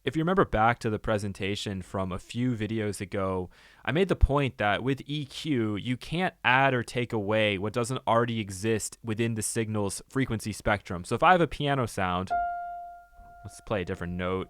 If you remember back to the presentation from a few videos ago, I made the point that with EQ, you can't add or take away what doesn't already exist within the signal's frequency spectrum. So if I have a piano sound, let's play a different note.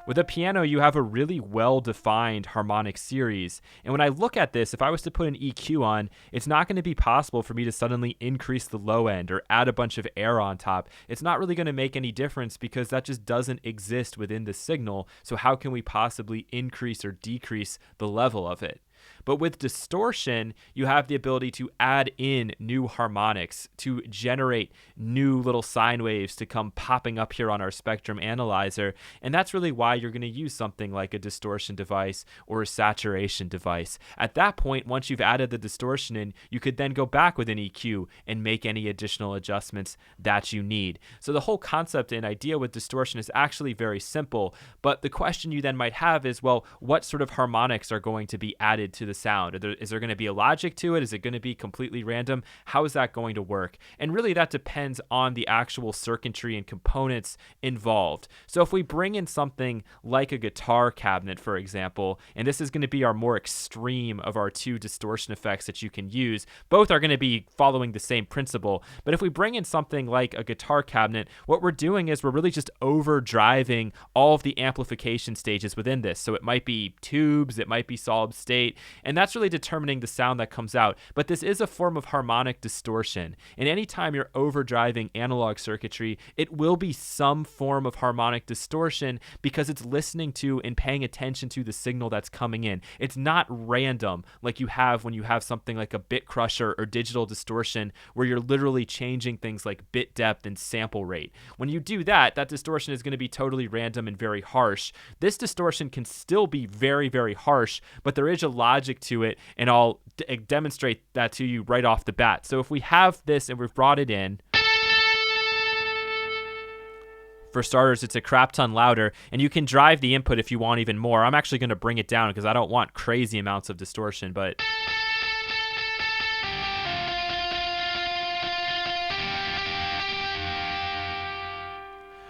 With a piano, you have a really well-defined harmonic series. And when I look at this, if I was to put an EQ on, it's not going to be possible for me to suddenly increase the low end or add a bunch of air on top. It's not really going to make any difference because that just doesn't exist within the signal. So how can we possibly increase or decrease the level of it? But with distortion, you have the ability to add in new harmonics, to generate new little sine waves to come popping up here on our spectrum analyzer. And that's really why you're going to use something like a distortion device or a saturation device. At that point, once you've added the distortion in, you could then go back with an EQ and make any additional adjustments that you need. So the whole concept and idea with distortion is actually very simple. But the question you then might have is, well, what sort of harmonics are going to be added to the sound? Is there going to be a logic to it? Is it going to be completely random? How is that going to work? And really that depends on the actual circuitry and components involved. So if we bring in something like a guitar cabinet, for example, and this is going to be our more extreme of our two distortion effects that you can use, both are going to be following the same principle. But if we bring in something like a guitar cabinet, what we're doing is we're really just overdriving all of the amplification stages within this. So it might be tubes, it might be solid state, and that's really determining the sound that comes out. But this is a form of harmonic distortion. And anytime you're overdriving analog circuitry, it will be some form of harmonic distortion because it's listening to and paying attention to the signal that's coming in. It's not random like you have when you have something like a bit crusher or digital distortion where you're literally changing things like bit depth and sample rate. When you do that, that distortion is going to be totally random and very harsh. This distortion can still be very, very harsh, but there is a logic to it, and I'll demonstrate that to you right off the bat. So if we have this and we've brought it in, for starters, it's a crap ton louder, and you can drive the input if you want even more. I'm actually going to bring it down because I don't want crazy amounts of distortion, but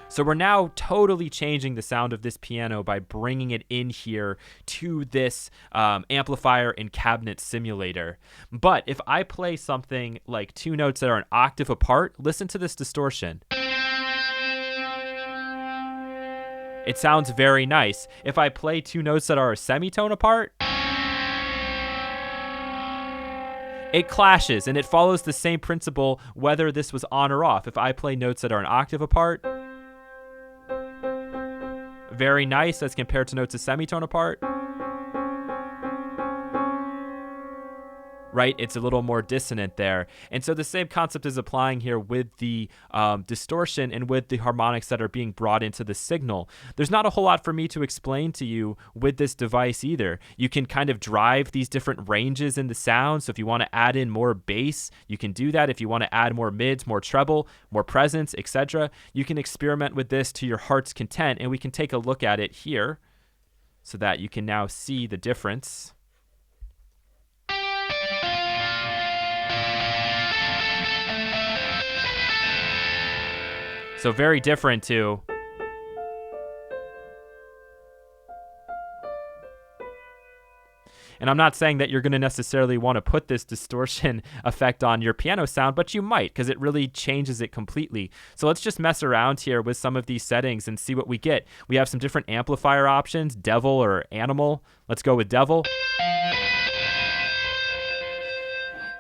so we're now totally changing the sound of this piano by bringing it in here to this amplifier and cabinet simulator. But if I play something like two notes that are an octave apart, listen to this distortion. It sounds very nice. If I play two notes that are a semitone apart, it clashes, and it follows the same principle whether this was on or off. If I play notes that are an octave apart, very nice as compared to notes a semitone apart. Right? It's a little more dissonant there. And so the same concept is applying here with the distortion and with the harmonics that are being brought into the signal. There's not a whole lot for me to explain to you with this device either. You can kind of drive these different ranges in the sound. So if you want to add in more bass, you can do that. If you want to add more mids, more treble, more presence, etc., you can experiment with this to your heart's content. And we can take a look at it here so that you can now see the difference. So very different too. And I'm not saying that you're going to necessarily want to put this distortion effect on your piano sound, but you might because it really changes it completely. So let's just mess around here with some of these settings and see what we get. We have some different amplifier options, devil or animal. Let's go with devil.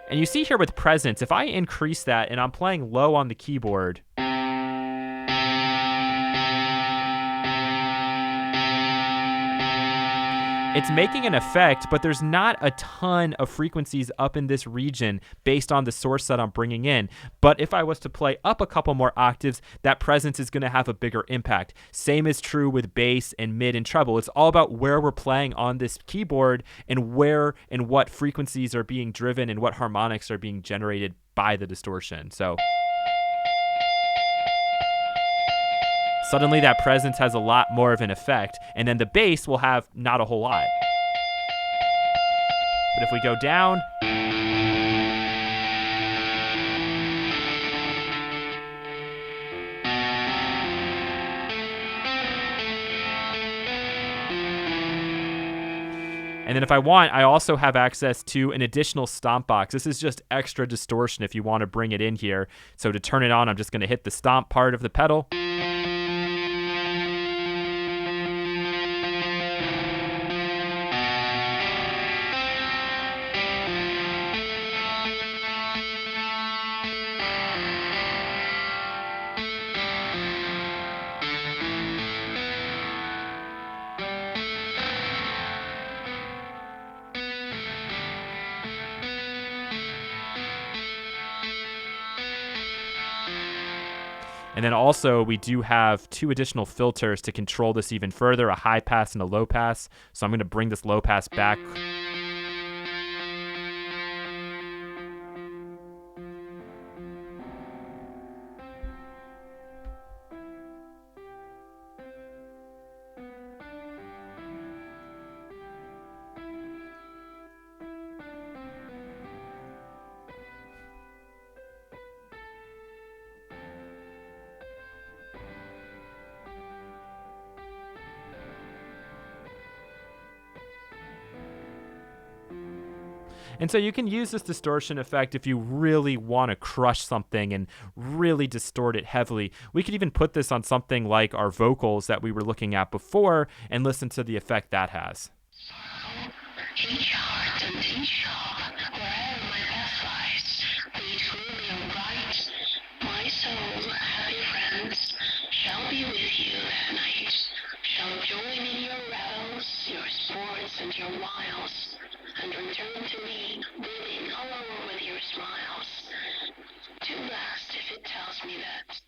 And you see here with presence, if I increase that and I'm playing low on the keyboard, it's making an effect, but there's not a ton of frequencies up in this region based on the source that I'm bringing in. But if I was to play up a couple more octaves, that presence is going to have a bigger impact. Same is true with bass and mid and treble. It's all about where we're playing on this keyboard and where and what frequencies are being driven and what harmonics are being generated by the distortion. So suddenly that presence has a lot more of an effect, and then the bass will have not a whole lot. But if we go down, And then if I want, I also have access to an additional stomp box. This is just extra distortion if you want to bring it in here. So to turn it on, I'm just going to hit the stomp part of the pedal. And then also we do have 2 additional filters to control this even further, a high pass and a low pass. So I'm going to bring this low pass back. And so you can use this distortion effect if you really want to crush something and really distort it heavily. We could even put this on something like our vocals that we were looking at before and listen to the effect that has. Each heart and each heart, wherever my path lies, be truly upright. My soul, happy friends, shall be with you that night, shall join in your revels, your sports and your wiles, and return to me, beaming all over with your smiles. To last if it tells me that